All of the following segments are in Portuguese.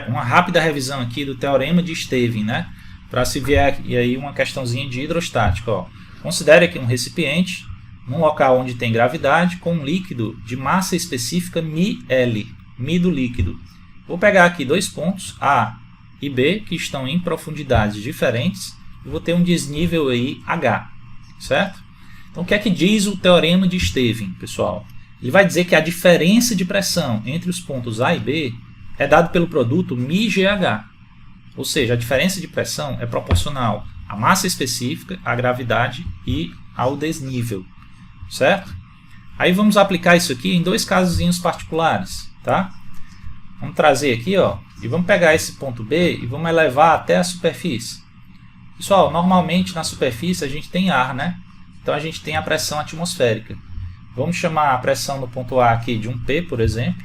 uma rápida revisão aqui do teorema de Stevin, né? Para se ver aqui aí uma questãozinha de hidrostática. Ó. Considere aqui um recipiente, num local onde tem gravidade, com um líquido de massa específica μL, μ do líquido. Vou pegar aqui dois pontos, A e B, que estão em profundidades diferentes, e vou ter um desnível aí H, certo? Então, o que é que diz o teorema de Stevin, pessoal? Ele vai dizer que a diferença de pressão entre os pontos A e B é dado pelo produto μGH. Ou seja, a diferença de pressão é proporcional à massa específica, à gravidade e ao desnível, certo? Aí vamos aplicar isso aqui em dois casozinhos particulares, tá? Vamos trazer aqui, ó, e vamos pegar esse ponto B e vamos elevar até a superfície. Pessoal, normalmente na superfície a gente tem ar, né? Então a gente tem a pressão atmosférica. Vamos chamar a pressão no ponto A aqui de um P, por exemplo,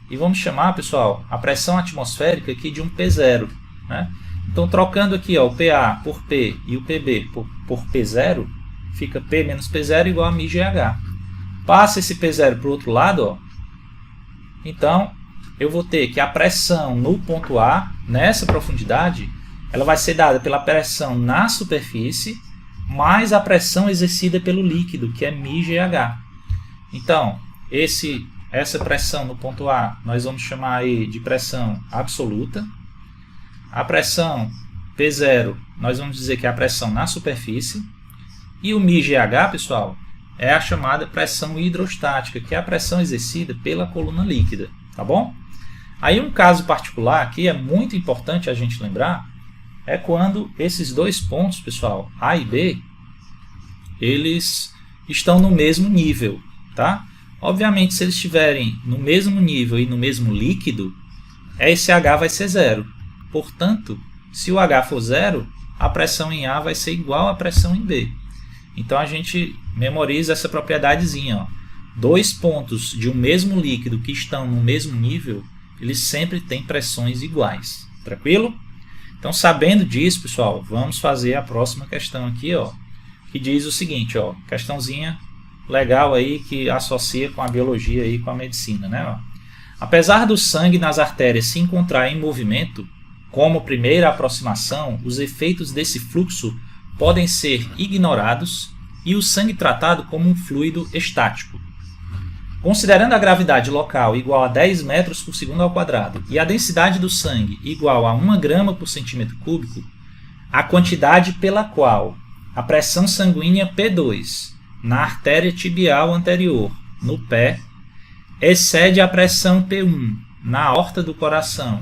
e vamos chamar, pessoal, a pressão atmosférica aqui de um P0, né? Então, trocando aqui ó, o PA por P e o PB por P0, fica P menos P0 igual a μGH. Passa esse P0 para o outro lado, ó. Então, eu vou ter que a pressão no ponto A, nessa profundidade, ela vai ser dada pela pressão na superfície, mais a pressão exercida pelo líquido, que é μGH. Então, essa pressão no ponto A, nós vamos chamar aí de pressão absoluta. A pressão P0, nós vamos dizer que é a pressão na superfície. E o μGH, pessoal, é a chamada pressão hidrostática, que é a pressão exercida pela coluna líquida, tá bom? Aí um caso particular aqui é muito importante a gente lembrar, é quando esses dois pontos, pessoal, A e B, eles estão no mesmo nível, tá? Obviamente, se eles estiverem no mesmo nível e no mesmo líquido, esse H vai ser zero. Portanto, se o H for zero, a pressão em A vai ser igual à pressão em B. Então, a gente memoriza essa propriedadezinha. Ó. Dois pontos de um mesmo líquido que estão no mesmo nível, eles sempre têm pressões iguais. Tranquilo? Então, sabendo disso, pessoal, vamos fazer a próxima questão aqui, ó, que diz o seguinte, ó, questãozinha legal aí que associa com a biologia e com a medicina, né? Ó. Apesar do sangue nas artérias se encontrar em movimento, como primeira aproximação, os efeitos desse fluxo podem ser ignorados e o sangue tratado como um fluido estático. Considerando a gravidade local igual a 10 metros por segundo ao quadrado e a densidade do sangue igual a 1 grama por centímetro cúbico, a quantidade pela qual a pressão sanguínea P2 na artéria tibial anterior, no pé, excede a pressão P1 na aorta do coração,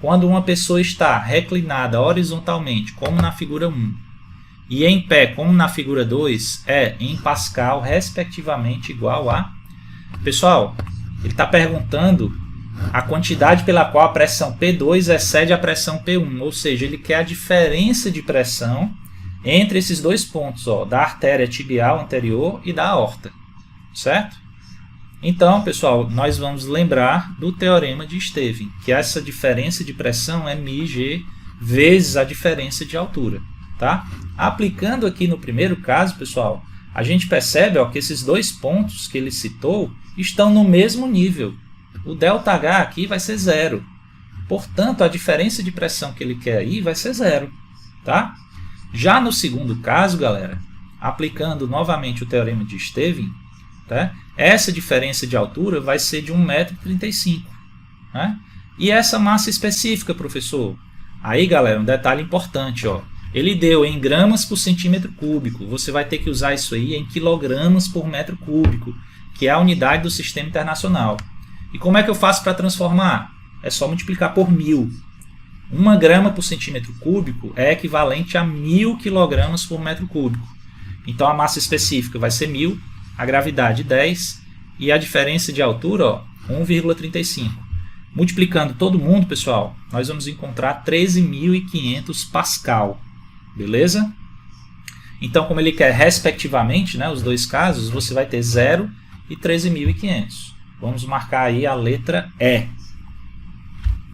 quando uma pessoa está reclinada horizontalmente, como na figura 1, e em pé, como na figura 2, é, em Pascal, respectivamente, igual a... Pessoal, ele está perguntando a quantidade pela qual a pressão P2 excede a pressão P1, ou seja, ele quer a diferença de pressão entre esses dois pontos, ó, da artéria tibial anterior e da aorta, certo? Então, pessoal, nós vamos lembrar do teorema de Stevin, que essa diferença de pressão é μg vezes a diferença de altura, tá? Aplicando aqui no primeiro caso, pessoal, a gente percebe ó, que esses dois pontos que ele citou estão no mesmo nível. O ΔH aqui vai ser zero. Portanto, a diferença de pressão que ele quer aí vai ser zero, tá? Já no segundo caso, galera, aplicando novamente o teorema de Stevin, tá? Essa diferença de altura vai ser de 1,35 m. Né? E essa massa específica, professor? Aí, galera, um detalhe importante. Ó. Ele deu em gramas por centímetro cúbico. Você vai ter que usar isso aí em quilogramas por metro cúbico, que é a unidade do sistema internacional. E como é que eu faço para transformar? É só multiplicar por 1000. 1 grama por centímetro cúbico é equivalente a 1000 quilogramas por metro cúbico. Então, a massa específica vai ser 1000, a gravidade 10 e a diferença de altura, ó, 1,35. Multiplicando todo mundo, pessoal, nós vamos encontrar 13.500 Pascal. Beleza? Então, como ele quer respectivamente, né, os dois casos, você vai ter 0 e 13.500. Vamos marcar aí a letra E.